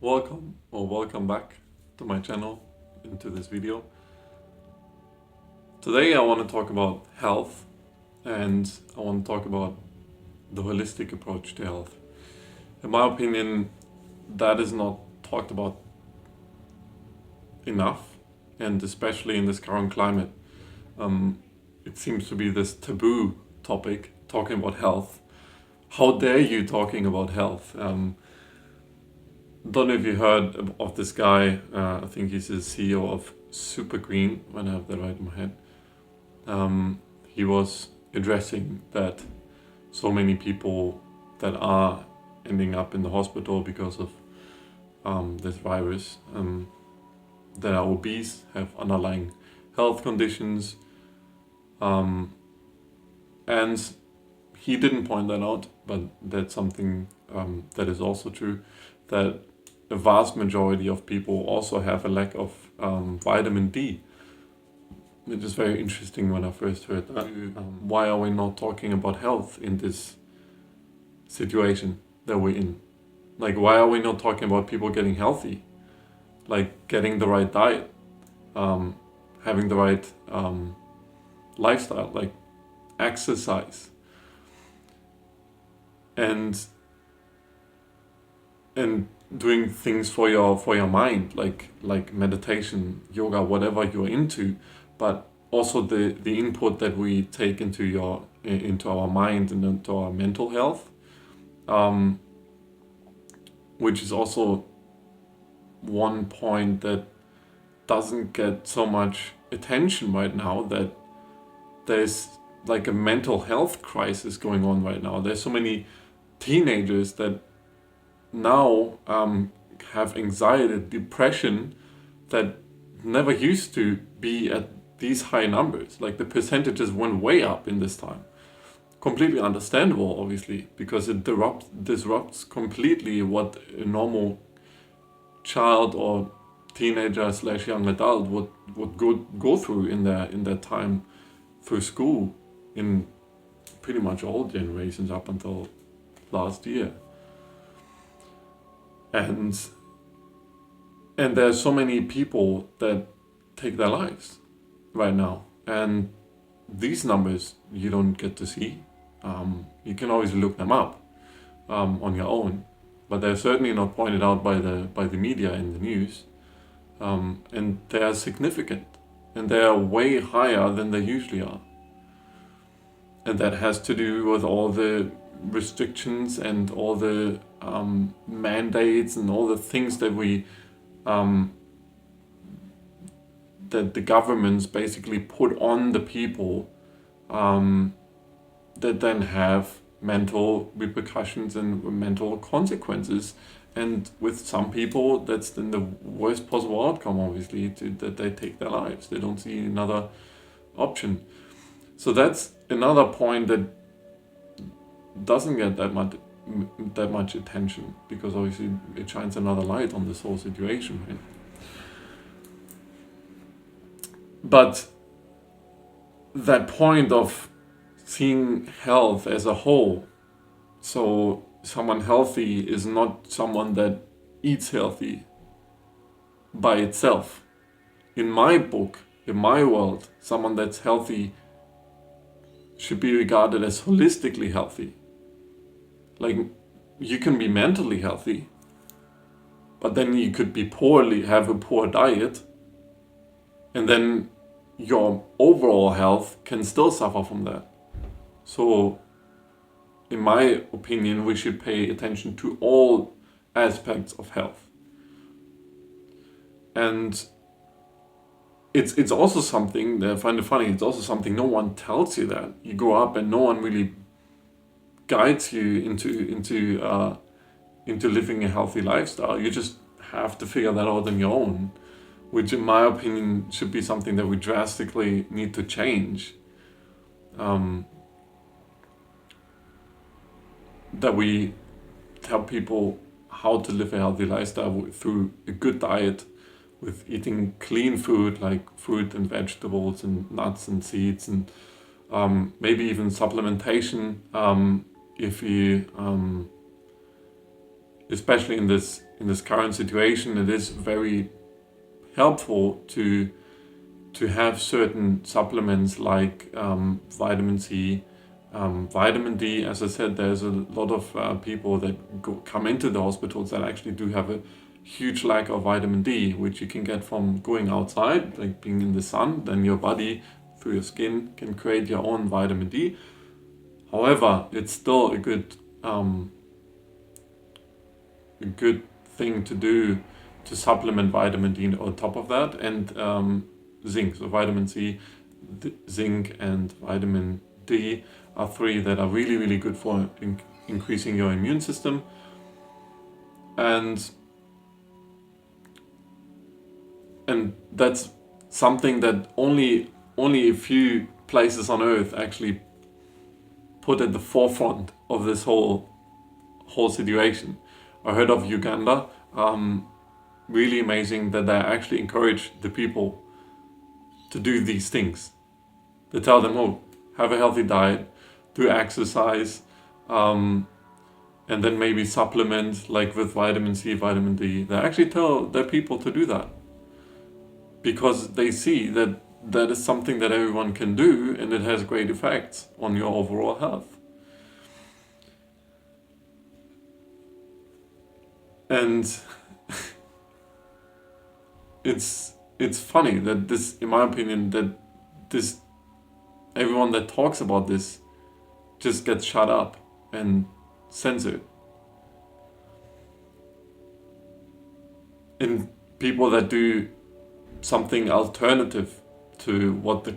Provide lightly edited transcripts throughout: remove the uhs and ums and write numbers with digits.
Welcome or welcome back to my channel, into this video. Today I want to talk about health, and I want to talk about the holistic approach to health. In my opinion, that is not talked about enough, and especially in this current climate. It seems to be this taboo topic, talking about health. How dare you talking about health? Don't know if you heard of this guy. I think he's the CEO of Supergreen, when I have that right in my head. He was addressing that so many people that are ending up in the hospital because of this virus, that are obese, have underlying health conditions, and he didn't point that out, but that's something that is also true, that a vast majority of people also have a lack of vitamin D. It is very interesting when I first heard that. Why are we not talking about health in this situation that we're in? Like, why are we not talking about people getting healthy? Like, getting the right diet, having the right lifestyle, like exercise, and doing things for your mind, like meditation, yoga, whatever you're into, but also the input that we take into our mind and into our mental health, which is also one point that doesn't get so much attention right now, that there's like a mental health crisis going on right now. There's so many teenagers that now have anxiety, depression, that never used to be at these high numbers. Like, the percentages went way up in this time. Completely understandable, obviously, because it disrupts completely what a normal child or teenager / young adult would go through in their time through school, in pretty much all generations up until last year. And there's so many people that take their lives right now, and these numbers you don't get to see. You can always look them up on your own, but they're certainly not pointed out by the media in the news, and they are significant, and they are way higher than they usually are. And that has to do with all the restrictions and all the mandates and all the things that that the governments basically put on the people, that then have mental repercussions and mental consequences. And with some people, that's then the worst possible outcome, obviously, that they take their lives. They don't see another option. So that's another point that doesn't get that much attention, because obviously it shines another light on this whole situation, right? But that point of seeing health as a whole, so someone healthy is not someone that eats healthy by itself. In my book, in my world, someone that's healthy should be regarded as holistically healthy. Like, you can be mentally healthy, but then you could be have a poor diet, and then your overall health can still suffer from that. So, in my opinion, we should pay attention to all aspects of health. And it's also something that I find it funny. It's also something no one tells you, that you grow up and no one really guides you into living a healthy lifestyle. You just have to figure that out on your own, which in my opinion should be something that we drastically need to change. That we tell people how to live a healthy lifestyle through a good diet, with eating clean food like fruit and vegetables and nuts and seeds, and maybe even supplementation, especially in this current situation, it is very helpful to have certain supplements like vitamin C, vitamin D. As I said, there's a lot of people that come into the hospitals that actually do have a huge lack of vitamin D, which you can get from going outside, like being in the sun. Then your body, through your skin, can create your own vitamin D. However, it's still a good thing to do to supplement vitamin D on top of that, and zinc. So vitamin C, zinc, and vitamin D are three that are really, really good for increasing your immune system. And that's something that only a few places on earth actually put at the forefront of this whole situation. I heard of Uganda. Really amazing that they actually encourage the people to do these things. They tell them, oh, have a healthy diet, do exercise, and then maybe supplement like with vitamin C, vitamin D. They actually tell their people to do that because they see that that is something that everyone can do, and it has great effects on your overall health. And it's funny that this, in my opinion, that this everyone that talks about this just gets shut up and censored. And people that do something alternative to what the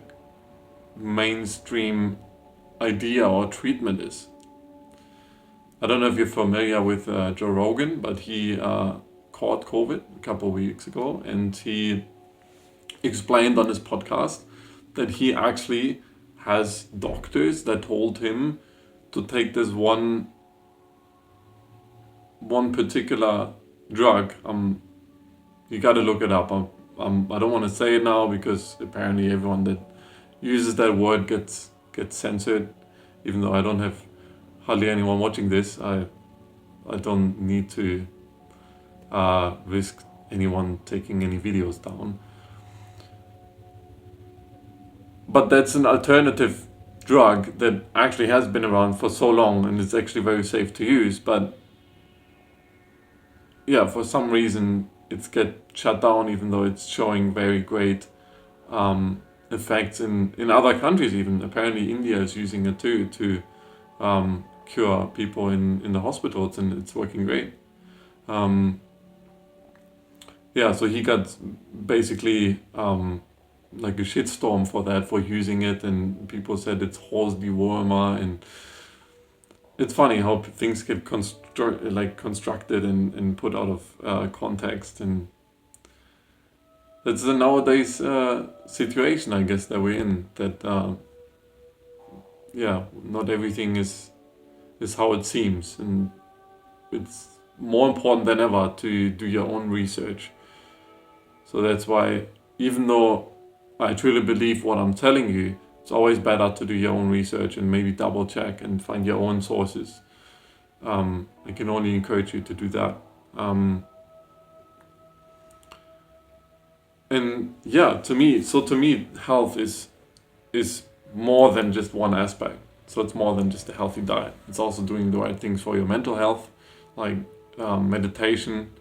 mainstream idea or treatment is. I don't know if you're familiar with Joe Rogan, but he caught COVID a couple of weeks ago, and he explained on his podcast that he actually has doctors that told him to take this one particular drug. You got to look it up. I don't want to say it now because apparently everyone that uses that word gets censored. Even though I don't have hardly anyone watching this, I don't need to risk anyone taking any videos down. But that's an alternative drug that actually has been around for so long, and it's actually very safe to use. But yeah, for some reason it's get shut down, even though it's showing very great effects in other countries. Even apparently India is using it too to cure people in the hospitals, and it's working great. Yeah, so he got basically like a shitstorm for that, for using it, and people said it's horse dewormer, and it's funny how things get constructed and put out of context, and that's the nowadays situation, I guess, that we're in. That yeah, not everything is how it seems, and it's more important than ever to do your own research. So that's why, even though I truly believe what I'm telling you, it's always better to do your own research and maybe double check and find your own sources. I can only encourage you to do that. And yeah, to me, health is more than just one aspect. So it's more than just a healthy diet. It's also doing the right things for your mental health, like meditation.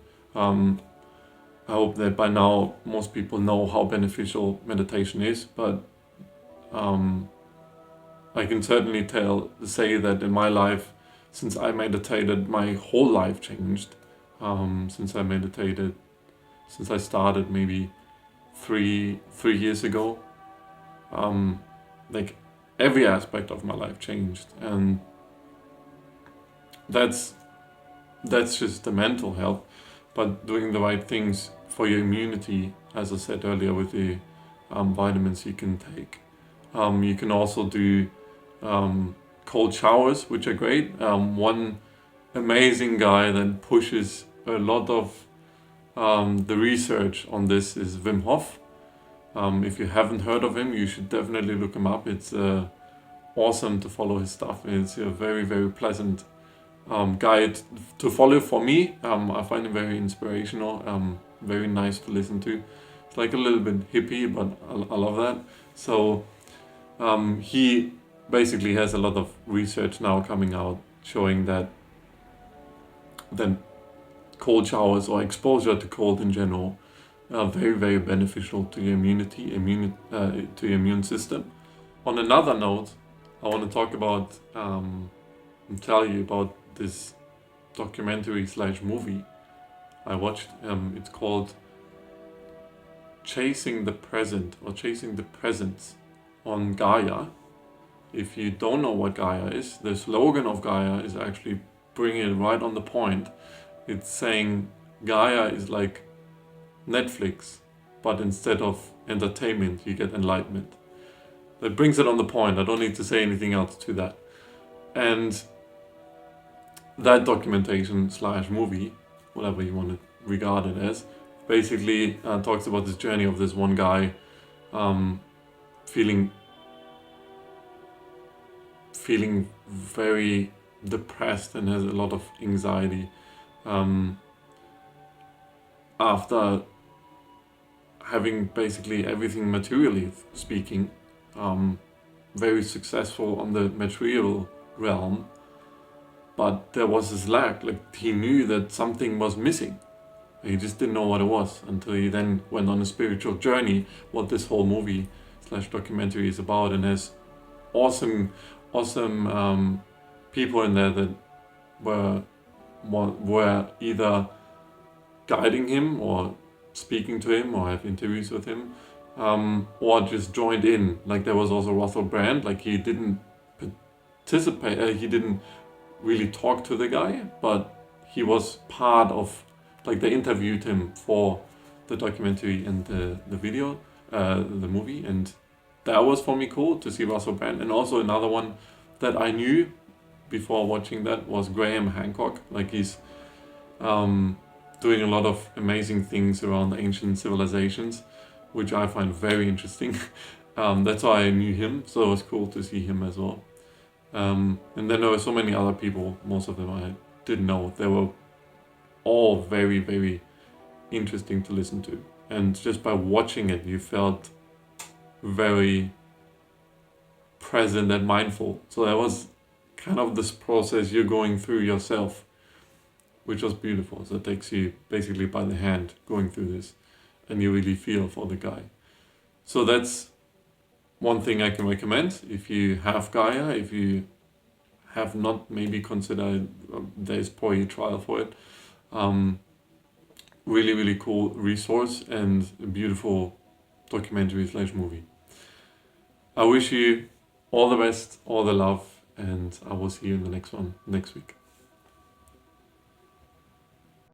I hope that by now most people know how beneficial meditation is, but I can certainly say that in my life, since I meditated, my whole life changed. Since I started maybe three years ago, like every aspect of my life changed, and that's just the mental health. But doing the right things for your immunity, as I said earlier, with the vitamins you can take. You can also do cold showers, which are great. One amazing guy that pushes a lot of the research on this is Wim Hof. If you haven't heard of him, you should definitely look him up. It's awesome to follow his stuff. It's a very, very pleasant guy to follow for me. I find him very inspirational, very nice to listen to. It's like a little bit hippie, but I love that. So he basically has a lot of research now coming out showing that cold showers or exposure to cold in general are very, very beneficial to your to your immune system. On another note, I want to talk about and tell you about this documentary / movie I watched. It's called Chasing the Present or Chasing the Presence on Gaia. If you don't know what Gaia is, the slogan of Gaia is actually bringing it right on the point. It's saying Gaia is like Netflix, but instead of entertainment, you get enlightenment. That brings it on the point. I don't need to say anything else to that. And that documentation / movie, whatever you want to regard it as, basically talks about this journey of this one guy feeling very depressed and has a lot of anxiety after having basically everything materially speaking, very successful on the material realm, but there was this lack. Like, he knew that something was missing. He just didn't know what it was until he then went on a spiritual journey, what this whole movie / documentary is about, and has awesome people in there that were either guiding him or speaking to him or have interviews with him, or just joined in. Like, there was also Russell Brand. Like, he didn't participate, he didn't really talk to the guy, but he was part of, like, they interviewed him for the documentary and the video, the movie, and that was for me cool to see Russell Brand. And also another one that I knew before watching that was Graham Hancock. Like, he's doing a lot of amazing things around ancient civilizations, which I find very interesting. That's why I knew him, so it was cool to see him as well. And then there were so many other people, most of them I didn't know. They were all very, very interesting to listen to. And just by watching it, you felt very present and mindful. So that was kind of this process you're going through yourself, which was beautiful. So it takes you basically by the hand going through this, and you really feel for the guy. So that's one thing I can recommend. If you have Gaia, if you have not, maybe consider, there's probably a trial for it. Really, really cool resource and a beautiful documentary / movie. I wish you all the best, all the love, and I will see you in the next one next week.